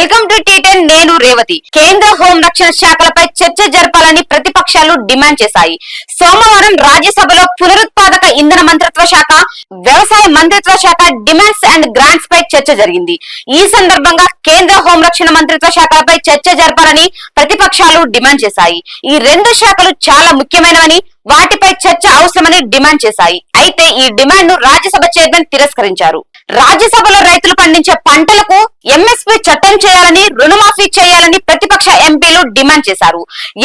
Welcome to టీ10 నేను రేవతి. కేంద్ర home రక్షణ శాఖలపై చర్చ జరపాలని ప్రతిపక్షాలు డిమాండ్ చేశాయి. సోమవారం రాజ్యసభలో పునరుత్పాదక ఇంధన మంత్రిత్వ శాఖ, వ్యవసాయ మంత్రిత్వ శాఖ డిమాండ్స్ అండ్ గ్రాంట్స్ పై చర్చ జరిగింది. ఈ సందర్భంగా కేంద్ర హోం రక్షణ మంత్రిత్వ శాఖలపై చర్చ జరపాలని ప్రతిపక్షాలు డిమాండ్ చేశాయి. ఈ రెండు శాఖలు చాలా ముఖ్యమైనవని, వాటిపై చర్చ అవసరమని డిమాండ్ చేశాయి. అయితే ఈ డిమాండ్ ను రాజ్యసభ చైర్మన్ తిరస్కరించారు. రాజ్యసభలో రైతులు పండించే పంటలకు ఎంఎస్పీ చట్టం చేయాలని, రుణమాఫీ చేయాలని ప్రతిపక్ష ఎంపీలు డిమాండ్ చేశారు.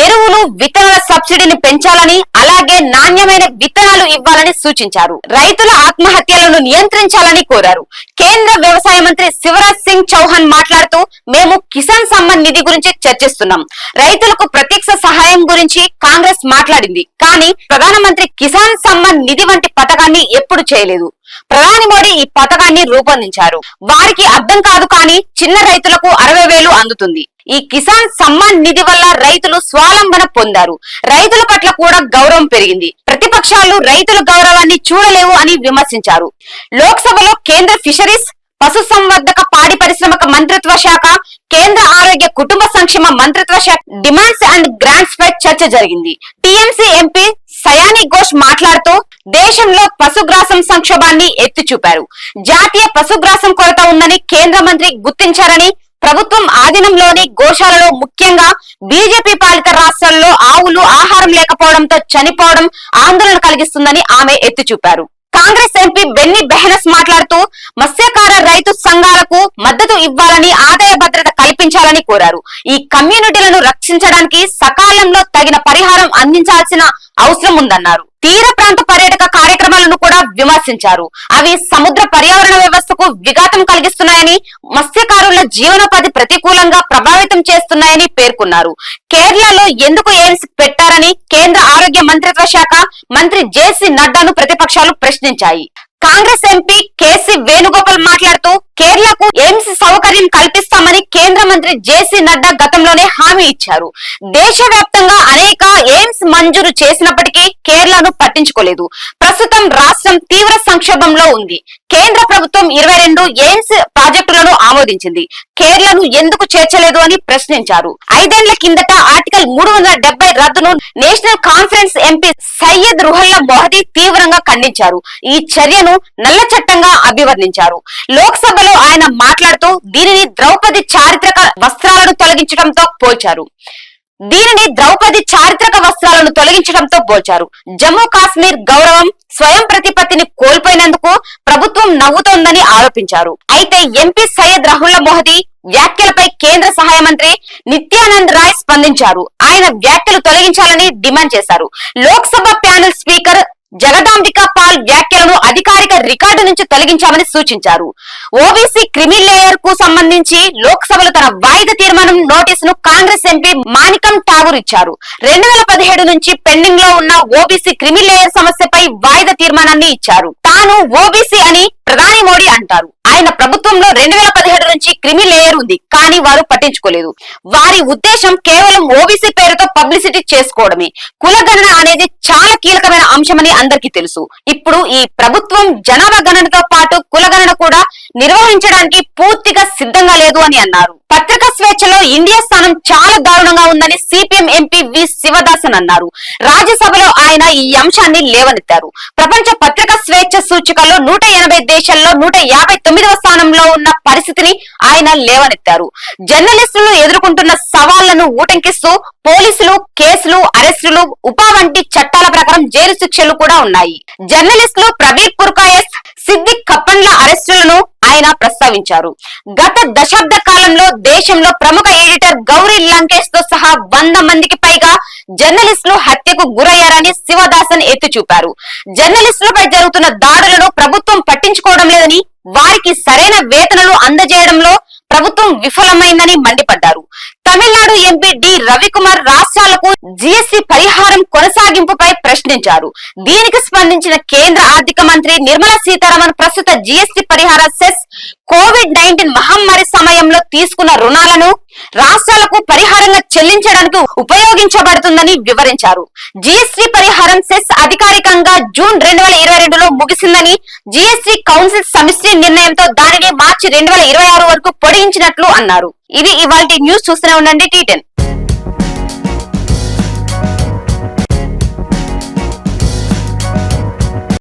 ఎరువులు, విత్తనాల సబ్సిడీని పెంచాలని, అలాగే నాణ్యమైన విత్తనాలు ఇవ్వాలని సూచించారు. రైతుల ఆత్మహత్యలను నియంత్రించాలని కోరారు. కేంద్ర వ్యవసాయ మంత్రి శివరాజ్ సింగ్ చౌహాన్ మాట్లాడుతూ, మేము కిసాన్ సమ్మాన్ నిధి గురించి చర్చిస్తున్నాం. రైతులకు ప్రత్యక్ష సహాయం గురించి కాంగ్రెస్ మాట్లాడింది, కానీ ప్రధానమంత్రి కిసాన్ సమ్మాన్ నిధి వంటి పథకాన్ని ఎప్పుడు చేయలేదు. ప్రధాని మోడీ ఈ పథకాన్ని రూపొందించారు. వారికి అర్థం కాదు, కానీ చిన్న రైతులకు 60,000 అందుతుంది. ఈ కిసాన్ సమ్మాన్ నిధి వల్ల రైతులు స్వావలంబన పొందారు. రైతుల పట్ల కూడా గౌరవం పెరిగింది. ప్రతిపక్షాలు రైతుల గౌరవాన్ని చూడలేవు అని విమర్శించారు. లోక్సభలో కేంద్ర ఫిషరీస్, పశుసంవర్ధక, పాడి పరిశ్రమక మంత్రిత్వ శాఖ, కేంద్ర ఆరోగ్య కుటుంబ సంక్షేమ మంత్రిత్వ శాఖ డిమాండ్స్ అండ్ గ్రాంట్స్ పై చర్చ జరిగింది. టీఎంసీ ఎంపీ సయాని ఘోష్ మాట్లాడుతూ, దేశంలో పశుగ్రాసం సంక్షోభాన్ని ఎత్తి చూపారు. జాతీయ పశుగ్రాసం కొరత ఉందని కేంద్ర మంత్రి గుర్తించారని, ప్రభుత్వం ఆధీనంలోని గోశాలలో, ముఖ్యంగా బీజేపీ పాలిత రాష్ట్రాల్లో ఆవులు ఆహారం లేకపోవడంతో చనిపోవడం ఆందోళన కలిగిస్తుందని ఆమె ఎత్తి చూపారు. కాంగ్రెస్ ఎంపీ బెన్నీ బెహనస్ మాట్లాడుతూ, మత్స్యకార రైతు సంఘాలకు మద్దతు ఇవ్వాలని, ఆదాయ భద్రత కల్పించాలని కోరారు. ఈ కమ్యూనిటీలను రక్షించడానికి సకాలంలో తగిన పరిహారం అందించాల్సిన అవసరం ఉందన్నారు. తీర ప్రాంత పర్యాటక కార్యక్రమాలను కూడా విమర్శించారు. అవి సముద్ర పర్యావరణ వ్యవస్థకు విఘాతం కలిగిస్తున్నాయని, మత్స్యకారుల జీవనోపాధి ప్రతికూలంగా ప్రభావితం చేస్తున్నాయని పేర్కొన్నారు. కేరళలో ఎందుకు ఎయిమ్స్ పెట్టారని కేంద్ర ఆరోగ్య మంత్రిత్వ శాఖ మంత్రి జేసీ నడ్డాను ప్రతిపక్షాలు ప్రశ్నించాయి. కాంగ్రెస్ ఎంపీ కేసీ వేణుగోపాల్ మాట్లాడుతూ, కేరళకు ఎయిమ్స్ సౌకర్యం కల్పిస్తామని కేంద్ర మంత్రి జేసీ నడ్డా గతంలోనే హామీ ఇచ్చారు. దేశవ్యాప్తంగా అనేక ఎయిమ్స్ మంజూరు చేసినప్పటికీ కేరళను పట్టించుకోలేదు. ప్రస్తుతం రాష్ట్రం తీవ్ర సంక్షోభంలో ఉంది. కేంద్ర ప్రభుత్వం 22 ఎయిమ్స్ ప్రాజెక్టులను ఆమోదించింది. కేరళను ఎందుకు చేర్చలేదు అని ప్రశ్నించారు. 5 ఏళ్ల కిందట ఆర్టికల్ 370 రద్దును national conference MP Syed Ruhullah Mehdi తీవ్రంగా ఖండించారు. ఈ చర్యను నల్ల చట్టంగా అభివర్ణించారు. లోక్సభలో ఆయన మాట్లాడుతూ, దీనిని ద్రౌపది చారిత్రక వస్త్రాలను తొలగించడంతో పోల్చారు. జమ్మూ కాశ్మీర్ గౌరవం, స్వయం ప్రతిపత్తిని కోల్పోయినందుకు ప్రభుత్వం నవ్వుతోందని ఆరోపించారు. అయితే ఎంపీ సయ్యద్ రుహల్లా మొహదీ వ్యాఖ్యలపై కేంద్ర సహాయ మంత్రి నిత్యానంద్ రాయ్ స్పందించారు. ఆయన వ్యాఖ్యలు తొలగించాలని డిమాండ్ చేశారు. లోక్సభ ప్యానెల్ స్పీకర్ జగదాంబికా పాల్ వ్యాఖ్యలను అధికారిక రికార్డు నుంచి తొలగించామని సూచించారు. ఓబీసీ క్రిమి లేయర్ కు సంబంధించి లోక్సభలో తన వాయిదా తీర్మానం నోటీసును కాంగ్రెస్ ఎంపీ మాణికం ఠాగూర్ ఇచ్చారు. 2017 నుంచి పెండింగ్ లో ఉన్న ఓబీసీ క్రిమి లేయర్ సమస్యపై వాయిదా తీర్మానాన్ని ఇచ్చారు. తాను ఓబీసీ అని ప్రధాని మోడీ అంటారు. ఆయన ప్రభుత్వంలో 2017 నుంచి క్రిమి లేయర్ ఉంది, కానీ వారు పట్టించుకోలేదు. వారి ఉద్దేశం కేవలం ఓబీసీ పేరుతో పబ్లిసిటీ చేసుకోవడమే. కులగణన అనేది చాలా కీలకమైన అంశమని అందరికీ తెలుసు. ఇప్పుడు ఈ ప్రభుత్వం జనాభా గణనతో పాటు కులగణన కూడా నిర్వహించడానికి పూర్తిగా సిద్ధంగా లేదు అని అన్నారు. పత్రికా స్వేచ్ఛలో ఇండియా స్థానం చాలా దారుణంగా ఉందని సిపిఎం ఎంపీ వి శివదాసన్ అన్నారు. రాజ్యసభలో ఆయన ఈ అంశాన్ని లేవనెత్తారు. ప్రపంచ పత్రికా స్వేచ్ఛ సూచికలో 180 దేశాల్లో 159వ స్థానంలో ఉన్న పరిస్థితిని ఆయన లేవనెత్తారు. జర్నలిస్టులు ఎదుర్కొంటున్న సవాళ్లను ఊటంకిస్తూ పోలీసులు కేసులు, అరెస్టులు, ఉపా వంటి చట్టాల ప్రకారం జైలు శిక్షలు కూడా ఉన్నాయి. జర్నలిస్టులు ప్రవీర్ పుర్కాయస్, సిద్దిక్ కప్పన్ల అరెస్టులను ఆయన ప్రస్తావించారు. గత దశాబ్ద కాలంలో దేశంలో ప్రముఖ ఎడిటర్ గౌరీ లంకేష్ తో సహా 100 మందికి పైగా జర్నలిస్టులు హత్యకు గురయ్యారని శివదాసన్ ఎత్తి చూపారు. జర్నలిస్టులపై జరుగుతున్న దాడులను ప్రభుత్వం పట్టించుకోవడం లేదని, వారికి సరైన వేతనాలు అందజేయడంలో ప్రభుత్వం విఫలమైందని మండిపడ్డారు. తమిళనాడు ఎంపీ డి రవికుమార్ రాష్ట్రాలకు జీఎస్టీ పరిహారం కొనసాగింపుపై ప్రశ్నించారు. దీనికి స్పందించిన కేంద్ర ఆర్థిక మంత్రి నిర్మలా సీతారామన్ ప్రస్తుత జీఎస్టీ పరిహార సెస్ కోవిడ్-19 మహమ్మారి సమయంలో తీసుకున్న రుణాలను రాష్ట్రాలకు పరిహారంగా చెల్లించడానికి ఉపయోగించబడుతుందని వివరించారు. జీఎస్టీ పరిహారం సెస్ అధికారికంగా జూన్ 2022లో 2026లో ముగిసిందని, జీఎస్టీ కౌన్సిల్ సమిష్టి నిర్ణయంతో దానిని మార్చి 2026 వరకు పొడిగించినట్లు అన్నారు. ఇది ఇవాల్టి న్యూస్. చూస్తూనే ఉండండి T10.